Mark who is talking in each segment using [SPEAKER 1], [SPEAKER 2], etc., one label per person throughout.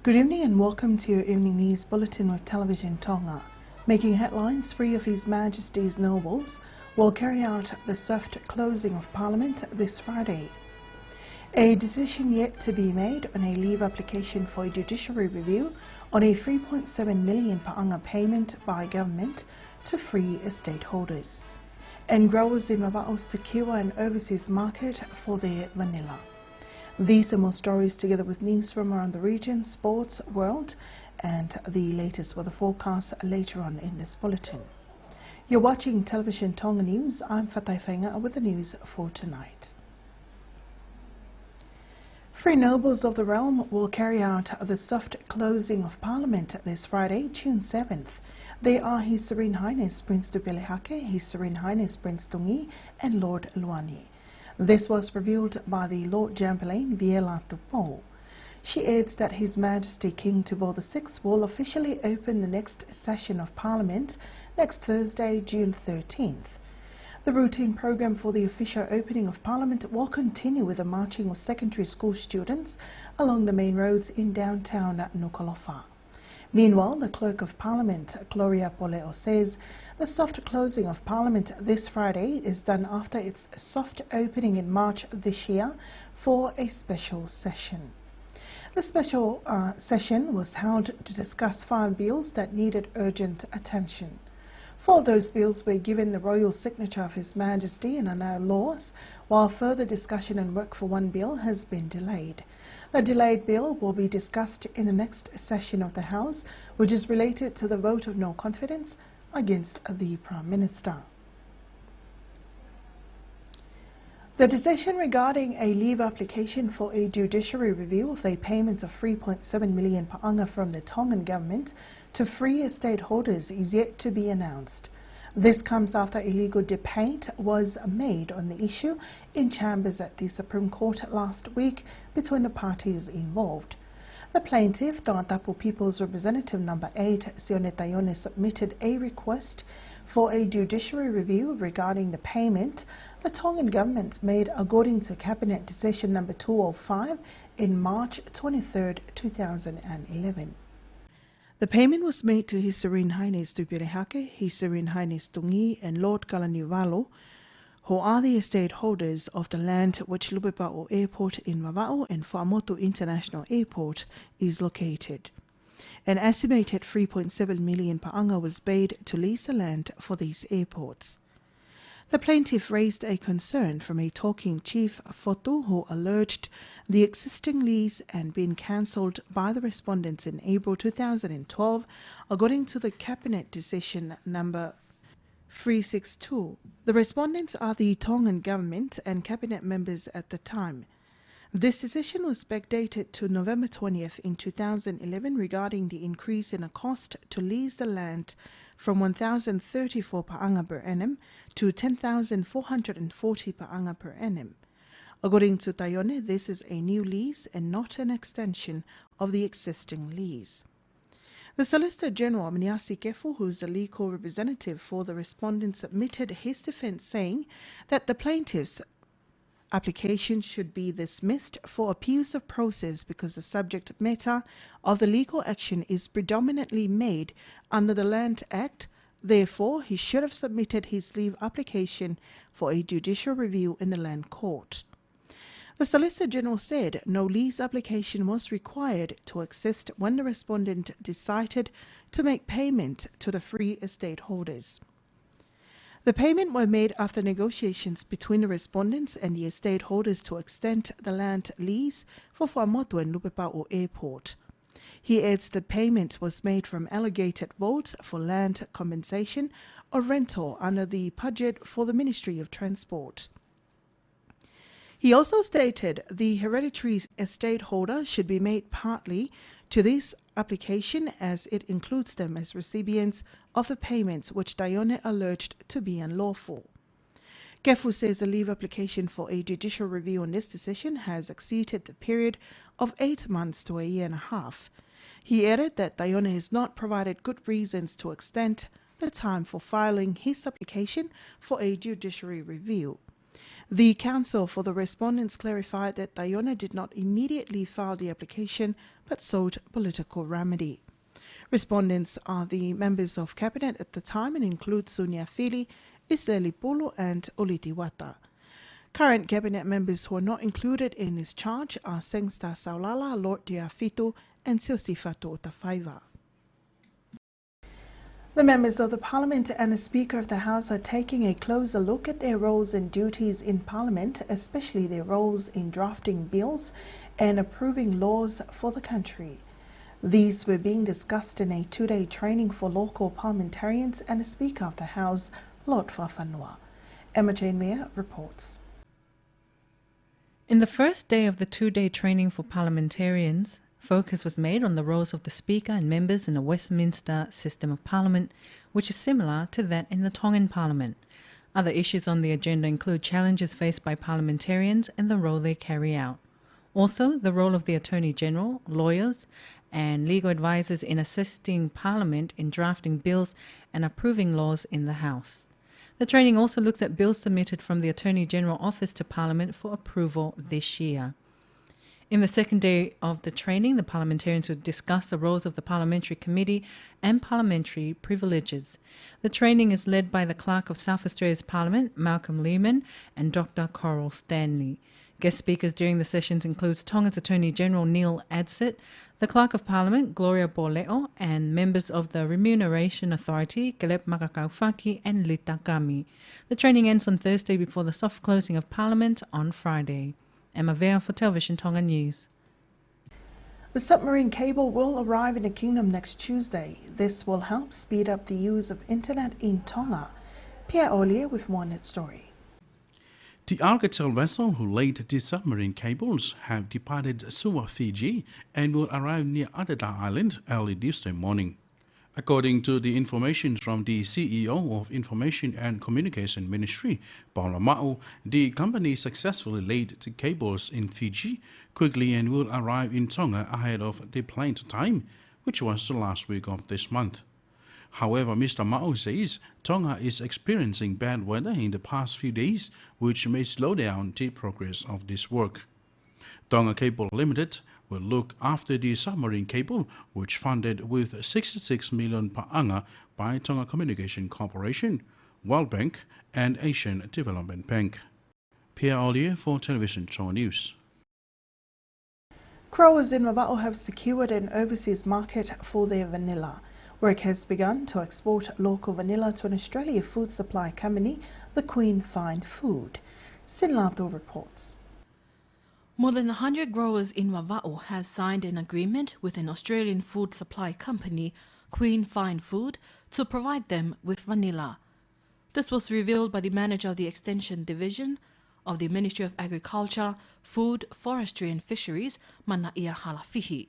[SPEAKER 1] Good evening and welcome to your evening news bulletin with Television Tonga. Making headlines, three of His Majesty's nobles will carry out the soft closing of Parliament this Friday. A decision yet to be made on a leave application for a judiciary review on a 3.7 million paanga payment by government to free estate holders. And growers in Mava'o secure an overseas market for their vanilla. These and more stories together with news from around the region, sports, world and the latest weather forecast later on in this bulletin. You're watching Television Tonga News. I'm Fatai Whainga with the news for tonight. Three nobles of the realm will carry out the soft closing of Parliament this Friday, June 7th. They are His Serene Highness Prince Tupelehake, His Serene Highness Prince Tungi and Lord Luani. This was revealed by the Lord Chamberlain Viela Tupo. She adds that His Majesty King Tupo VI will officially open the next session of Parliament next Thursday, June 13th. The routine program for the official opening of Parliament will continue with the marching of secondary school students along the main roads in downtown Nuku'alofa. Meanwhile, the Clerk of Parliament, Gloria Poleo, says the soft closing of Parliament this Friday is done after its soft opening in March this year for a special session. The special session was held to discuss 5 bills that needed urgent attention. 4 of those bills were given the royal signature of His Majesty and are now laws, while further discussion and work for 1 bill has been delayed. The delayed bill will be discussed in the next session of the House, which is related to the vote of no confidence against the Prime Minister. The decision regarding a leave application for a judiciary review of a payment of 3.7 million paanga from the Tongan government to free estate holders is yet to be announced. This comes after a legal debate was made on the issue in chambers at the Supreme Court last week between the parties involved. The plaintiff, Tangatapu People's Representative Number 8, Sione Taione, submitted a request for a judiciary review regarding the payment the Tongan government made according to Cabinet Decision Number 205 in March 23, 2011. The payment was made to His Serene Highness Tupelehake, His Serene Highness Tungi and Lord Kalaniuvalu, who are the estate holders of the land which Lupepa'o Airport in Mava'o and Whaamotu International Airport is located. An estimated 3.7 million paanga was paid to lease the land for these airports. The plaintiff raised a concern from a talking chief Fotu who alleged the existing lease had been cancelled by the respondents in April 2012 according to the Cabinet Decision Number 362. The respondents are the Tongan government and cabinet members at the time. This decision was backdated to November 20th in 2011 regarding the increase in a cost to lease the land from 1,034 paanga per annum to 10,440 paanga per annum. According to Taione, this is a new lease and not an extension of the existing lease. The Solicitor General, Miniasi Kefu, who is the legal representative for the respondent, submitted his defence saying that the plaintiff's application should be dismissed for abuse of process because the subject matter of the legal action is predominantly made under the Land Act. Therefore, he should have submitted his leave application for a judicial review in the Land Court. The Solicitor General said no lease application was required to exist when the respondent decided to make payment to the free estate holders. The payment was made after negotiations between the respondents and the estate holders to extend the land lease for Whaamotu and Lupepa'o Airport. He adds the payment was made from allocated votes for land compensation or rental under the budget for the Ministry of Transport. He also stated the hereditary estate holder should be made partly to this application as it includes them as recipients of the payments which Taione alleged to be unlawful. Kefu says the leave application for a judicial review on this decision has exceeded the period of 8 months to a year and a half. He added that Taione has not provided good reasons to extend the time for filing his application for a judiciary review. The counsel for the respondents clarified that Diona did not immediately file the application but sought political remedy. Respondents are the members of cabinet at the time and include Sonia Fili, Iseli Polo and Oliti Wata. Current cabinet members who are not included in this charge are Sengsta Saulala, Lord Diafito and Siosifato Otafaiva. The members of the Parliament and the Speaker of the House are taking a closer look at their roles and duties in Parliament, especially their roles in drafting bills and approving laws for the country. These were being discussed in a two-day training for local parliamentarians and the Speaker of the House, Lord Fafanua. Emma Jane Mayer reports.
[SPEAKER 2] In the first day of the two-day training for parliamentarians, focus was made on the roles of the Speaker and members in the Westminster system of Parliament, which is similar to that in the Tongan Parliament. Other issues on the agenda include challenges faced by parliamentarians and the role they carry out. Also, the role of the Attorney General, lawyers, and legal advisers in assisting Parliament in drafting bills and approving laws in the House. The training also looks at bills submitted from the Attorney General Office to Parliament for approval this year. In the second day of the training, the parliamentarians would discuss the roles of the Parliamentary Committee and parliamentary privileges. The training is led by the Clerk of South Australia's Parliament, Malcolm Lehman, and Dr. Coral Stanley. Guest speakers during the sessions includes Tonga's Attorney General Neil Adsit, the Clerk of Parliament Gloria Boleo, and members of the Remuneration Authority Caleb Makakaufaki and Lita Kami. The training ends on Thursday before the soft closing of Parliament on Friday. Emma Vea for Television Tonga News.
[SPEAKER 1] The submarine cable will arrive in the Kingdom next Tuesday. This will help speed up the use of internet in Tonga. Pierre Ollier with more on that story.
[SPEAKER 3] The Alcatel vessel who laid the submarine cables have departed Suva, Fiji, and will arrive near Adada Island early Tuesday morning. According to the information from the CEO of Information and Communication Ministry, Paula Ma'u, the company successfully laid the cables in Fiji quickly and will arrive in Tonga ahead of the planned time, which was the last week of this month. However, Mr. Ma'u says Tonga is experiencing bad weather in the past few days, which may slow down the progress of this work. Tonga Cable Limited will look after the submarine cable, which funded with 66 million pa'anga by Tonga Communication Corporation, World Bank and Asian Development Bank. Pierre Ollier for Television Tonga News.
[SPEAKER 1] Growers in Vava'o have secured an overseas market for their vanilla. Work has begun to export local vanilla to an Australian food supply company, the Queen Fine Food. Sinlato reports.
[SPEAKER 4] More than 100 growers in Vava'o have signed an agreement with an Australian food supply company, Queen Fine Food, to provide them with vanilla. This was revealed by the manager of the Extension Division of the Ministry of Agriculture, Food, Forestry and Fisheries, Manaia Halafihi.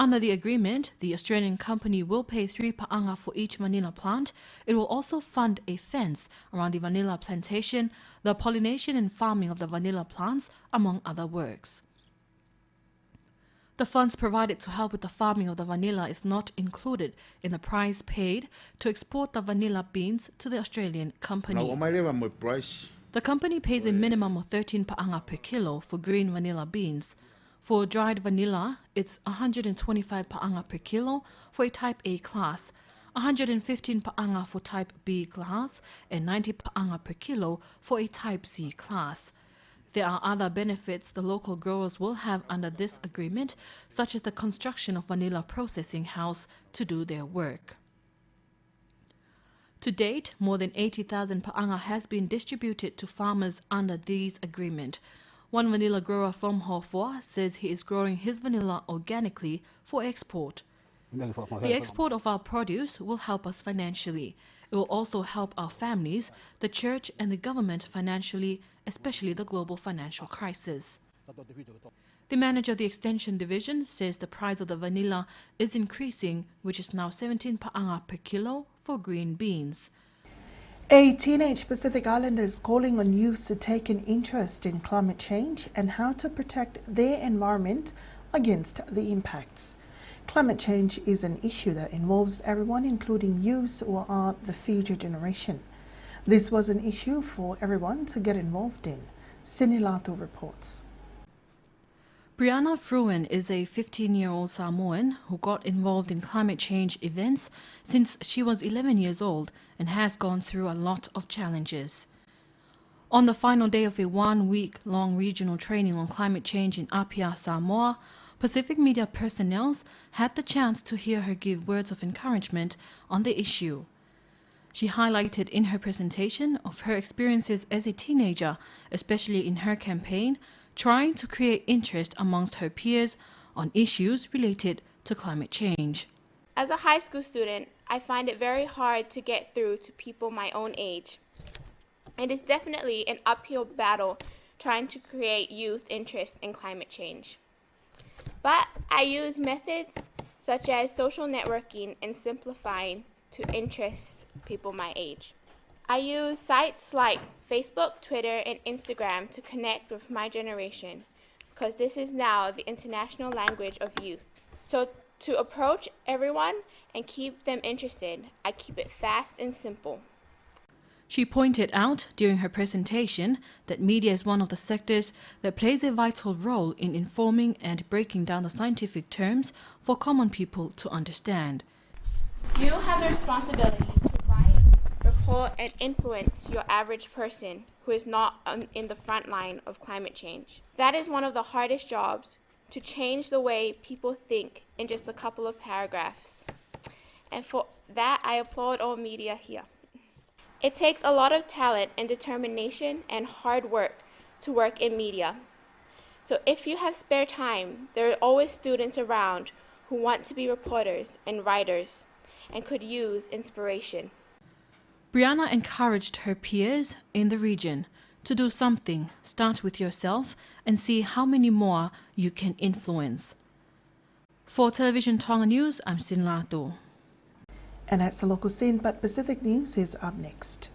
[SPEAKER 4] Under the agreement, the Australian company will pay 3 pa'anga for each vanilla plant. It will also fund a fence around the vanilla plantation, the pollination and farming of the vanilla plants, among other works. The funds provided to help with the farming of the vanilla is not included in the price paid to export the vanilla beans to the Australian company. The company pays a minimum of 13 pa'anga per kilo for green vanilla beans. For dried vanilla, it's 125 pa'anga per kilo for a Type A class, 115 pa'anga for Type B class, and 90 pa'anga per kilo for a Type C class. There are other benefits the local growers will have under this agreement, such as the construction of vanilla processing house to do their work. To date, more than 80,000 pa'anga has been distributed to farmers under these agreement. One vanilla grower from Hofwa says he is growing his vanilla organically for export. The export of our produce will help us financially. It will also help our families, the church and the government financially, especially the global financial crisis. The manager of the Extension Division says the price of the vanilla is increasing, which is now 17 pa'anga per kilo for green beans.
[SPEAKER 1] A teenage Pacific Islander is calling on youth to take an interest in climate change and how to protect their environment against the impacts. Climate change is an issue that involves everyone, including youths who are the future generation. This was an issue for everyone to get involved in, Sinilato reports.
[SPEAKER 4] Brianna Fruin is a 15-year-old Samoan who got involved in climate change events since she was 11 years old and has gone through a lot of challenges. On the final day of a one-week-long regional training on climate change in Apia, Samoa, Pacific media personnel had the chance to hear her give words of encouragement on the issue. She highlighted in her presentation of her experiences as a teenager, especially in her campaign, trying to create interest amongst her peers on issues related to climate change.
[SPEAKER 5] As a high school student, I find it very hard to get through to people my own age. It is definitely an uphill battle trying to create youth interest in climate change. But I use methods such as social networking and simplifying to interest people my age. I use sites like Facebook, Twitter, and Instagram to connect with my generation, because this is now the international language of youth. So to approach everyone and keep them interested, I keep it fast and simple.
[SPEAKER 4] She pointed out during her presentation that media is one of the sectors that plays a vital role in informing and breaking down the scientific terms for common people to understand.
[SPEAKER 5] You have the responsibility to write, report, and influence your average person who is not in the front line of climate change. That is one of the hardest jobs, to change the way people think in just a couple of paragraphs. And for that, I applaud all media here. It takes a lot of talent and determination and hard work to work in media. So if you have spare time, there are always students around who want to be reporters and writers and could use inspiration.
[SPEAKER 4] Brianna encouraged her peers in the region to do something. Start with yourself and see how many more you can influence. For Television Tonga News, I'm Sinlato.
[SPEAKER 1] And that's the local scene, but Pacific News is up next.